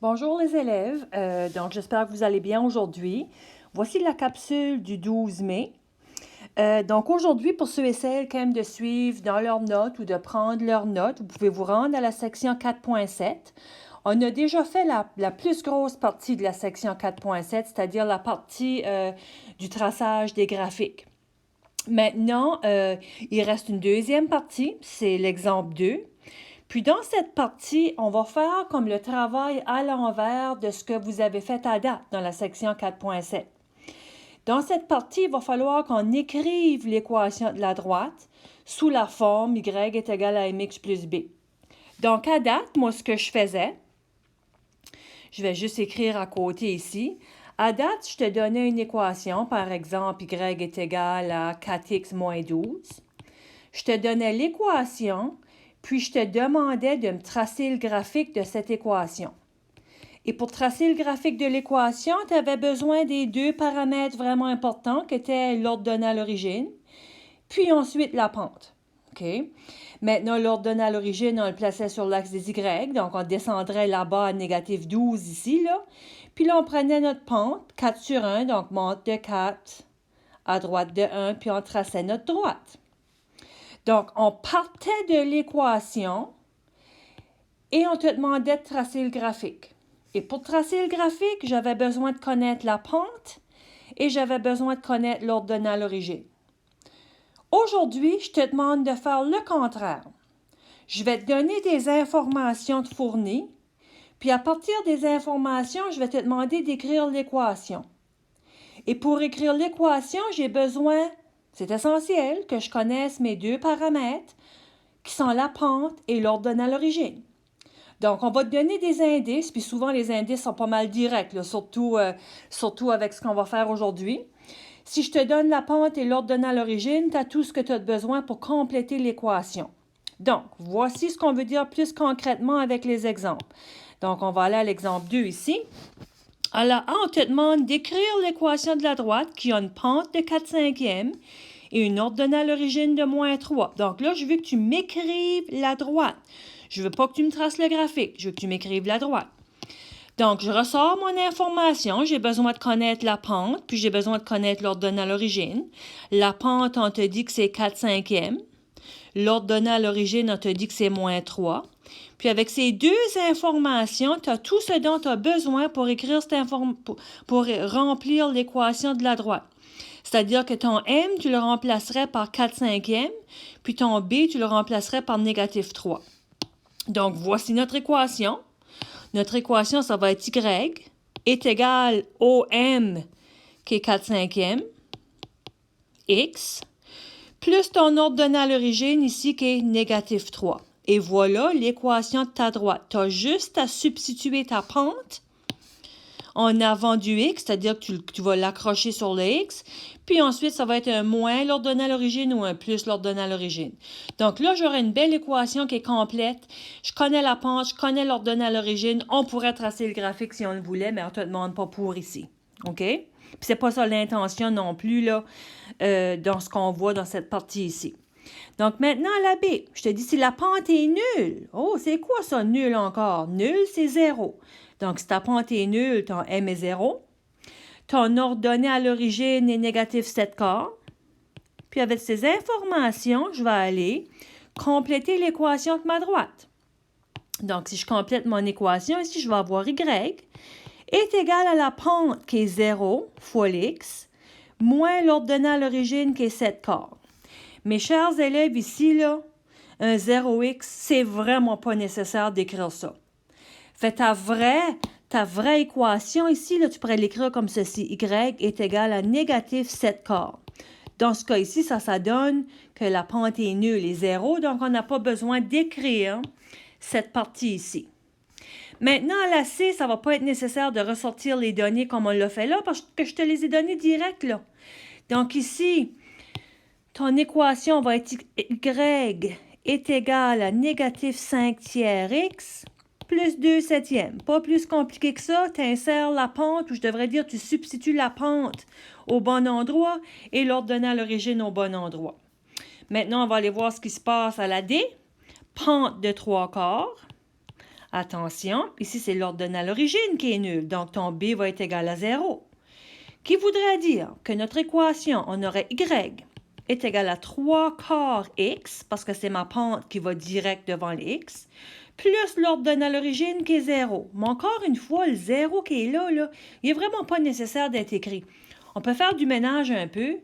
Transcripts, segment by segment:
Bonjour les élèves, donc j'espère que vous allez bien aujourd'hui. Voici la capsule du 12 mai. Donc aujourd'hui, pour ceux et celles qui aiment de suivre dans leurs notes ou de prendre leurs notes, vous pouvez vous rendre à la section 4.7. On a déjà fait la plus grosse partie de la section 4.7, c'est-à-dire la partie du traçage des graphiques. Maintenant, il reste une deuxième partie, c'est l'exemple 2. Puis dans cette partie, on va faire comme le travail à l'envers de ce que vous avez fait à date dans la section 4.7. Dans cette partie, il va falloir qu'on écrive l'équation de la droite sous la forme y est égal à mx plus b. Donc à date, moi ce que je faisais, je vais juste écrire à côté ici. À date, je te donnais une équation, par exemple y est égal à 4x moins 12. Je te donnais l'équation, puis je te demandais de me tracer le graphique de cette équation. Et pour tracer le graphique de l'équation, tu avais besoin des deux paramètres vraiment importants qui étaient l'ordonnée à l'origine, puis ensuite la pente. OK? Maintenant, l'ordonnée à l'origine, on le plaçait sur l'axe des Y, donc on descendrait là-bas à négatif 12 ici, là. Puis là, on prenait notre pente, 4 sur 1, donc monte de 4 à droite de 1, puis on traçait notre droite. Donc, on partait de l'équation et on te demandait de tracer le graphique. Et pour tracer le graphique, j'avais besoin de connaître la pente et j'avais besoin de connaître l'ordonnée à l'origine. Aujourd'hui, je te demande de faire le contraire. Je vais te donner des informations fournies, puis à partir des informations, je vais te demander d'écrire l'équation. Et pour écrire l'équation, j'ai besoin, c'est essentiel, que je connaisse mes deux paramètres, qui sont la pente et l'ordonnée à l'origine. Donc, on va te donner des indices, puis souvent les indices sont pas mal directs, là, surtout avec ce qu'on va faire aujourd'hui. Si je te donne la pente et l'ordonnée à l'origine, tu as tout ce que tu as besoin pour compléter l'équation. Donc, voici ce qu'on veut dire plus concrètement avec les exemples. Donc, on va aller à l'exemple 2 ici. Alors, on te demande d'écrire l'équation de la droite qui a une pente de 4/5 et une ordonnée à l'origine de moins 3. Donc là, je veux que tu m'écrives la droite. Je ne veux pas que tu me traces le graphique. Je veux que tu m'écrives la droite. Donc, je ressors mon information. J'ai besoin de connaître la pente, puis j'ai besoin de connaître l'ordonnée à l'origine. La pente, on te dit que c'est 4/5. L'ordonnée à l'origine, on te dit que c'est moins 3. Puis avec ces deux informations, tu as tout ce dont tu as besoin pour écrire pour remplir l'équation de la droite. C'est-à-dire que ton M, tu le remplacerais par 4/5, puis ton B, tu le remplacerais par négatif 3. Donc, voici notre équation. Notre équation, ça va être Y est égal au M, qui est 4/5, X, plus ton ordonnée à l'origine ici, qui est négatif 3. Et voilà l'équation de ta droite. Tu as juste à substituer ta pente en avant du x, c'est-à-dire que tu vas l'accrocher sur le x, puis ensuite, ça va être un moins l'ordonnée à l'origine ou un plus l'ordonnée à l'origine. Donc là, j'aurai une belle équation qui est complète. Je connais la pente, je connais l'ordonnée à l'origine. On pourrait tracer le graphique si on le voulait, mais on ne te demande pas pour ici. OK? Puis c'est pas ça l'intention non plus, là, dans ce qu'on voit dans cette partie ici. Donc maintenant, la B, je te dis si la pente est nulle. Oh, c'est quoi ça, nul encore? Nul, c'est 0. Donc, si ta pente est nulle, ton M est 0. Ton ordonnée à l'origine est négatif 7 quarts. Puis avec ces informations, je vais aller compléter l'équation de ma droite. Donc, si je complète mon équation, ici, je vais avoir Y est égal à la pente qui est 0 fois l'X, moins l'ordonnée à l'origine qui est 7 quarts. Mes chers élèves, ici, là, un 0x, c'est vraiment pas nécessaire d'écrire ça. Fait ta vraie équation ici, là, tu pourrais l'écrire comme ceci. Y est égal à négatif 7 quarts. Dans ce cas ici, ça donne que la pente est nulle et 0, donc on n'a pas besoin d'écrire cette partie ici. Maintenant, à la C, ça ne va pas être nécessaire de ressortir les données comme on l'a fait là, parce que je te les ai données direct là. Donc ici, ton équation va être Y est égal à négatif 5 tiers X plus 2 septièmes. Pas plus compliqué que ça. Tu insères la pente, ou je devrais dire, tu substitues la pente au bon endroit et l'ordonnée à l'origine au bon endroit. Maintenant, on va aller voir ce qui se passe à la D. Pente de 3 quarts. Attention, ici c'est l'ordonnée à l'origine qui est nul, donc ton b va être égal à 0. Qui voudrait dire que notre équation, on aurait y est égal à 3 quarts x, parce que c'est ma pente qui va direct devant le x, plus l'ordonnée à l'origine qui est 0. Mais encore une fois, le 0 qui est là, il n'est vraiment pas nécessaire d'être écrit. On peut faire du ménage un peu,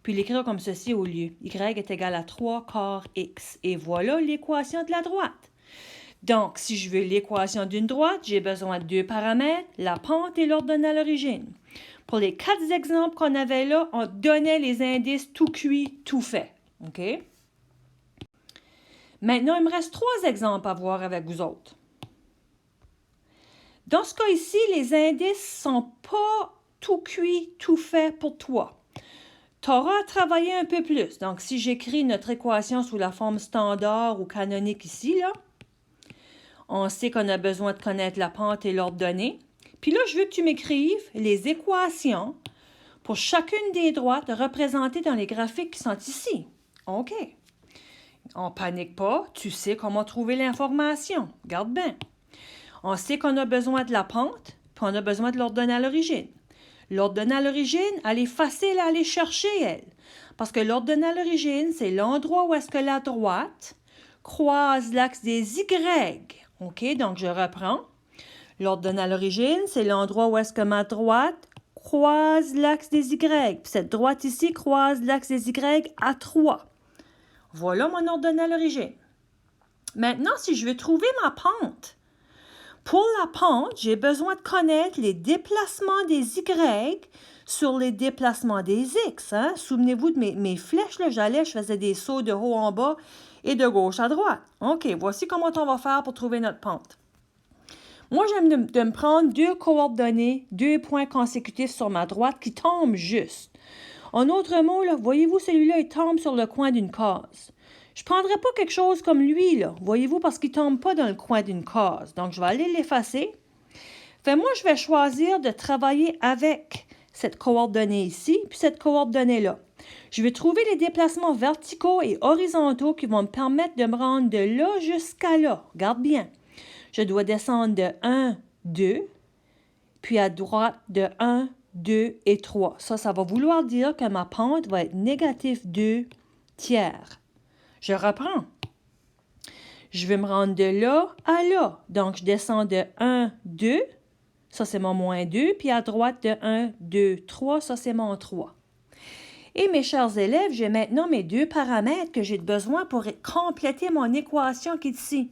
puis l'écrire comme ceci au lieu. Y est égal à 3 quarts x. Et voilà l'équation de la droite. Donc, si je veux l'équation d'une droite, j'ai besoin de deux paramètres, la pente et l'ordonnée à l'origine. Pour les 4 exemples qu'on avait là, on donnait les indices tout cuit, tout fait. OK? Maintenant, il me reste 3 exemples à voir avec vous autres. Dans ce cas ici, les indices ne sont pas tout cuit, tout fait pour toi. Tu auras à travailler un peu plus. Donc, si j'écris notre équation sous la forme standard ou canonique ici, là, on sait qu'on a besoin de connaître la pente et l'ordonnée. Puis là, je veux que tu m'écrives les équations pour chacune des droites représentées dans les graphiques qui sont ici. OK. On ne panique pas. Tu sais comment trouver l'information. Garde bien. On sait qu'on a besoin de la pente, puis on a besoin de l'ordonnée à l'origine. L'ordonnée à l'origine, elle est facile à aller chercher, elle. Parce que l'ordonnée à l'origine, c'est l'endroit où est-ce que la droite croise l'axe des Y. OK, donc je reprends. L'ordonnée à l'origine, c'est l'endroit où est-ce que ma droite croise l'axe des Y. Puis cette droite ici croise l'axe des Y à 3. Voilà mon ordonnée à l'origine. Maintenant, si je veux trouver ma pente, pour la pente, j'ai besoin de connaître les déplacements des Y sur les déplacements des X. Hein? Souvenez-vous de mes flèches, là, je faisais des sauts de haut en bas et de gauche à droite. OK, voici comment on va faire pour trouver notre pente. Moi, j'aime de me prendre 2 coordonnées, 2 points consécutifs sur ma droite qui tombent juste. En autre mot, là, voyez-vous, celui-là, il tombe sur le coin d'une case. Je ne prendrai pas quelque chose comme lui, là, voyez-vous, parce qu'il ne tombe pas dans le coin d'une case. Donc, je vais aller l'effacer. Moi, je vais choisir de travailler avec cette coordonnée ici, puis cette coordonnée-là. Je vais trouver les déplacements verticaux et horizontaux qui vont me permettre de me rendre de là jusqu'à là. Regarde bien. Je dois descendre de 1, 2, puis à droite de 1, 2 et 3. Ça va vouloir dire que ma pente va être négatif 2 tiers. Je reprends. Je vais me rendre de là à là. Donc, je descends de 1, 2. Ça, c'est mon moins 2. Puis à droite de 1, 2, 3. Ça, c'est mon 3. Et mes chers élèves, j'ai maintenant mes 2 paramètres que j'ai besoin pour compléter mon équation qui est ici.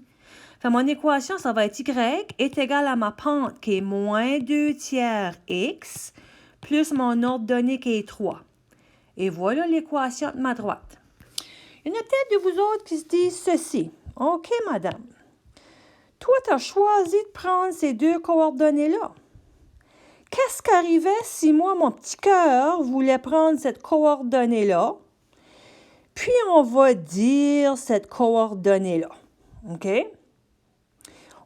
Mon équation, ça va être Y est égal à ma pente qui est moins 2 tiers X plus mon ordonnée qui est 3. Et voilà l'équation de ma droite. Il y en a peut-être de vous autres qui se disent ceci. OK, madame. Toi, tu as choisi de prendre ces 2 coordonnées-là. Qu'est-ce qui arrivait si moi, mon petit cœur, voulait prendre cette coordonnée-là, puis on va dire cette coordonnée-là. OK?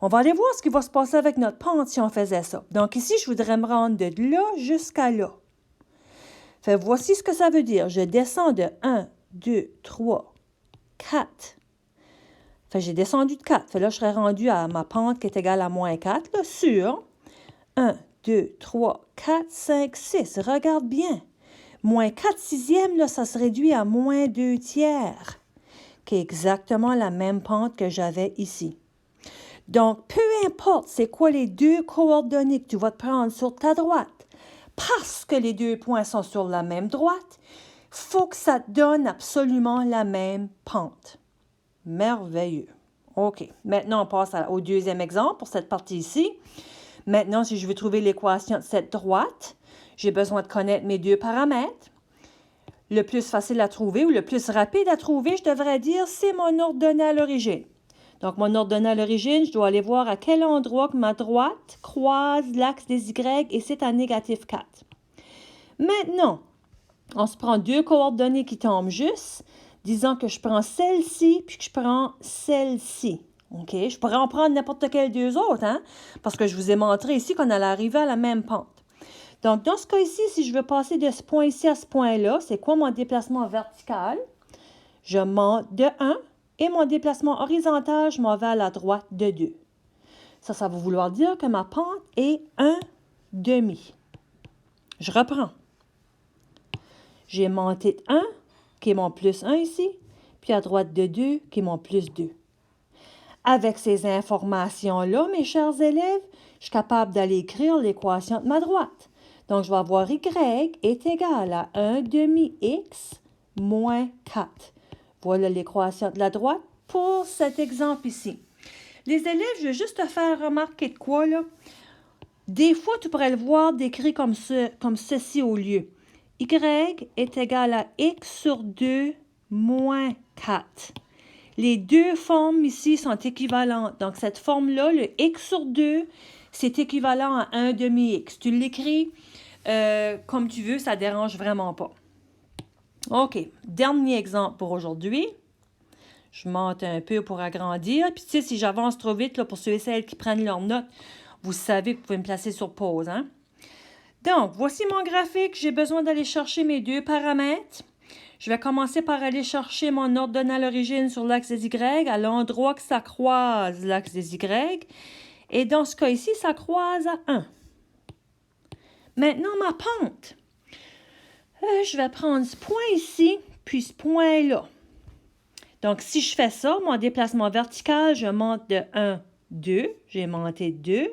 On va aller voir ce qui va se passer avec notre pente si on faisait ça. Donc ici, je voudrais me rendre de là jusqu'à là. Voici ce que ça veut dire. Je descends de 1, 2, 3, 4. J'ai descendu de 4. Là, je serais rendu à ma pente qui est égale à moins 4, là, sur 1, 2, 3, 4, 5, 6. Regarde bien. Moins 4 sixièmes, là, ça se réduit à moins 2 tiers, qui est exactement la même pente que j'avais ici. Donc, peu importe c'est quoi les 2 coordonnées que tu vas te prendre sur ta droite, parce que les 2 points sont sur la même droite, il faut que ça te donne absolument la même pente. Merveilleux. OK. Maintenant, on passe au deuxième exemple pour cette partie ici. Maintenant, si je veux trouver l'équation de cette droite, j'ai besoin de connaître mes 2 paramètres. Le plus facile à trouver ou le plus rapide à trouver, je devrais dire, c'est mon ordonnée à l'origine. Donc, mon ordonnée à l'origine, je dois aller voir à quel endroit que ma droite croise l'axe des Y et c'est à négatif 4. Maintenant, on se prend 2 coordonnées qui tombent juste. Disons que je prends celle-ci puis que je prends celle-ci. OK? Je pourrais en prendre n'importe quelle 2 autres, hein? Parce que je vous ai montré ici qu'on allait arriver à la même pente. Donc, dans ce cas ici, si je veux passer de ce point ici à ce point-là, c'est quoi mon déplacement vertical? Je monte de 1 et mon déplacement horizontal, je m'en vais à la droite de 2. Ça va vouloir dire que ma pente est 1,5. Je reprends. J'ai mon titre 1, qui est mon plus 1 ici, puis à droite de 2, qui est mon plus 2. Avec ces informations-là, mes chers élèves, je suis capable d'aller écrire l'équation de ma droite. Donc, je vais avoir y est égal à 1/2x moins 4. Voilà l'équation de la droite pour cet exemple ici. Les élèves, je veux juste te faire remarquer de quoi, là. Des fois, tu pourrais le voir décrit comme ceci au lieu. Y est égal à x sur 2 moins 4. Les deux formes ici sont équivalentes. Donc, cette forme-là, le x sur 2, c'est équivalent à 1/2x. Tu l'écris comme tu veux, ça ne dérange vraiment pas. OK, dernier exemple pour aujourd'hui. Je monte un peu pour agrandir. Puis, tu sais, si j'avance trop vite, là, pour ceux et celles qui prennent leurs notes, vous savez que vous pouvez me placer sur pause. Hein? Donc, voici mon graphique. J'ai besoin d'aller chercher mes deux paramètres. Je vais commencer par aller chercher mon ordonnal origine sur l'axe des Y, à l'endroit que ça croise l'axe des Y. Et dans ce cas ici, ça croise à 1. Maintenant, ma pente. Je vais prendre ce point ici, puis ce point-là. Donc, si je fais ça, mon déplacement vertical, je monte de 1, 2. J'ai monté 2.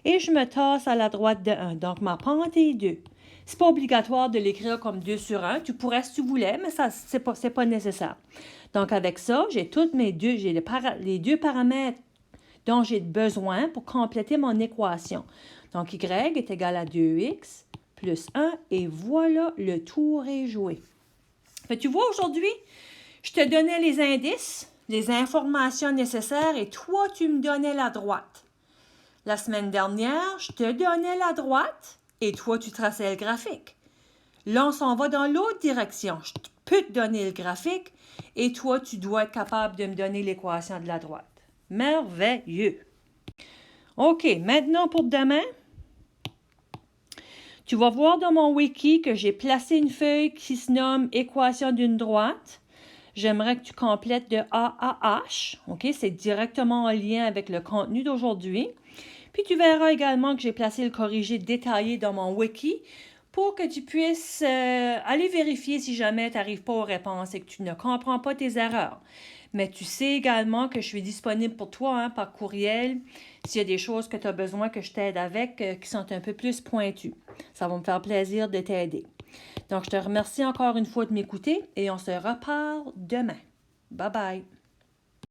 Et je me tasse à la droite de 1. Donc, ma pente est 2. Ce n'est pas obligatoire de l'écrire comme 2 sur 1. Tu pourrais si tu voulais, mais ce n'est pas nécessaire. Donc, avec ça, j'ai les deux paramètres dont j'ai besoin pour compléter mon équation. Donc, y est égal à 2x plus 1. Et voilà, le tour est joué. Tu vois, aujourd'hui, je te donnais les indices, les informations nécessaires et toi, tu me donnais la droite. La semaine dernière, je te donnais la droite et toi, tu traçais le graphique. Là, on s'en va dans l'autre direction. Je peux te donner le graphique et toi, tu dois être capable de me donner l'équation de la droite. Merveilleux! OK, maintenant pour demain, tu vas voir dans mon wiki que j'ai placé une feuille qui se nomme « Équation d'une droite ». J'aimerais que tu complètes de A à H. OK, c'est directement en lien avec le contenu d'aujourd'hui. Puis tu verras également que j'ai placé le corrigé détaillé dans mon wiki pour que tu puisses aller vérifier si jamais tu n'arrives pas aux réponses et que tu ne comprends pas tes erreurs. Mais tu sais également que je suis disponible pour toi par courriel s'il y a des choses que tu as besoin que je t'aide avec qui sont un peu plus pointues. Ça va me faire plaisir de t'aider. Donc, je te remercie encore une fois de m'écouter et on se reparle demain. Bye bye!